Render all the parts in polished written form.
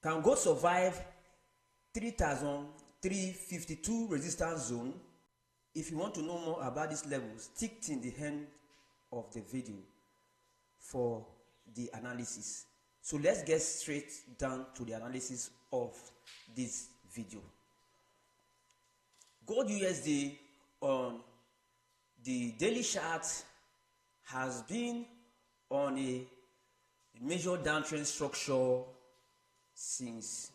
Can gold survive 3,352 resistance zone? If you want to know more about this level, stick till the end of the video for the analysis. So let's get straight down to the analysis of this video. Gold USD on the daily chart has been on a major downtrend structure since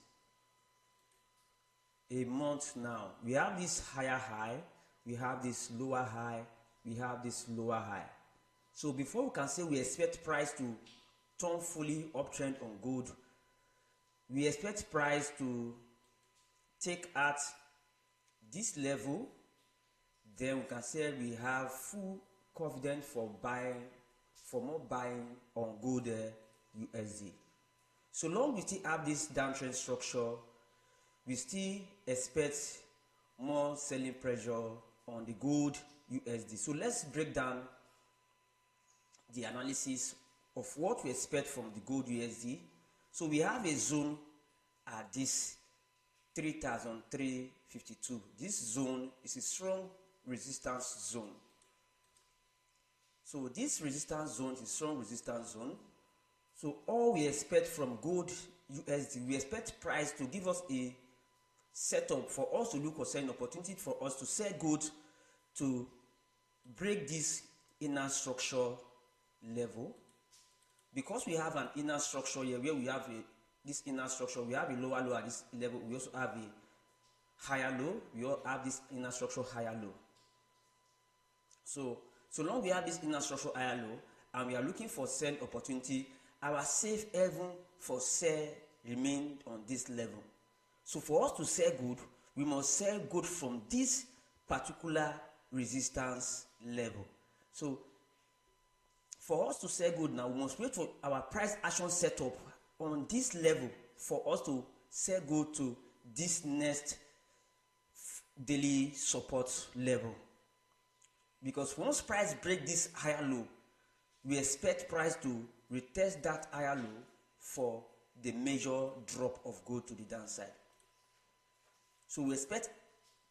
a month now. We have this higher high, we have this lower high, we have this lower high. So before we can say we expect price to turn fully uptrend on gold, we expect price to take out this level, then we can say we have full confidence for buying, for more buying on gold USD. So long we still have this downtrend structure, we still expect more selling pressure on the gold USD. So let's break down the analysis of what we expect from the gold USD. So we have a zone at this 3,352. This zone is a strong resistance zone. So this resistance zone is a strong resistance zone. So all we expect from gold USD, we expect price to give us a setup for us to look for selling opportunity, for us to sell gold to break this inner structure level. Because we have an inner structure here where we have this inner structure, we have a lower low at this level, we also have a higher low, we all have this inner structure higher low. So long we have this inner structure higher low and we are looking for sell opportunity, our safe haven for sell remain on this level. So for us to sell good, we must sell good from this particular resistance level. So for us to sell good now, we must wait for our price action setup on this level for us to sell good to this next daily support level. Because once price break this higher low, we expect price to retest that higher low for the major drop of gold to the downside. So we expect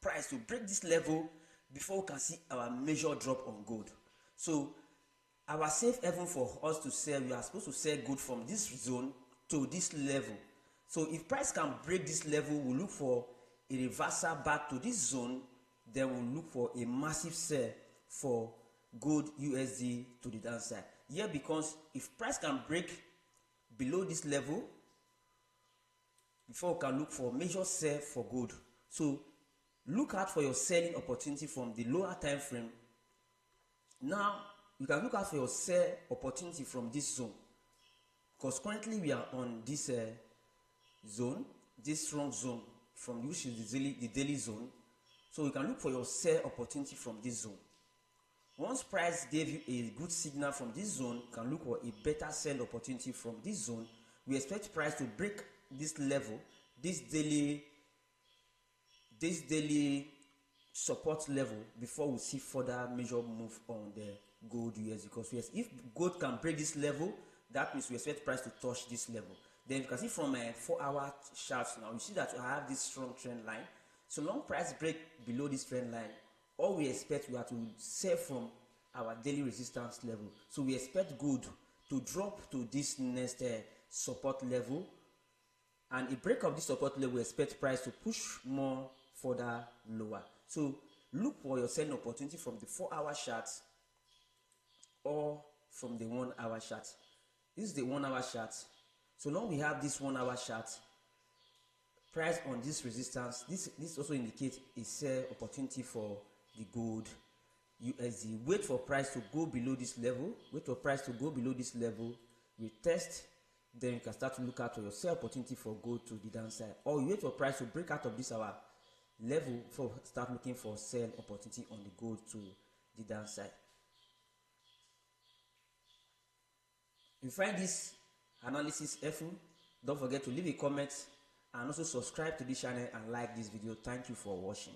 price to break this level before we can see our major drop on gold. So our safe haven for us to sell, we are supposed to sell good from this zone to this level. So if price can break this level, we'll look for a reversal back to this zone, then we'll look for a massive sell for gold USD to the downside. Yeah, because if price can break below this level, before we can look for major sell for gold. So look out for your selling opportunity from the lower time frame. Now you can look out for your sell opportunity from this zone, because currently we are on this zone, this strong zone, from which is the daily zone. So you can look for your sell opportunity from this zone. Once price gave you a good signal from this zone, you can look for a better sell opportunity from this zone. We expect price to break this level, this daily support level, before we see further major move on the gold USD. Because if gold can break this level, that means we expect price to touch this level. Then you can see from a 4-hour chart now, you see that we have this strong trend line. So long price break below this trend line, all we expect, we have to sell from our daily resistance level. So we expect gold to drop to this next support level, and a break of this support level, we expect price to push more further lower. So look for your selling opportunity from the 4-hour chart or from the 1-hour chart. This is the 1-hour chart. So long we have this 1-hour chart, price on this resistance, this also indicates a sell opportunity for the gold USD. Wait for price to go below this level, wait for price to go below this level, retest, then you can start to look out for your sell opportunity for gold to the downside. Or you wait for price to break out of this our level before start looking for sell opportunity on the gold to the downside. If you find this analysis helpful, don't forget to leave a comment and also subscribe to this channel and like this video. Thank you for watching.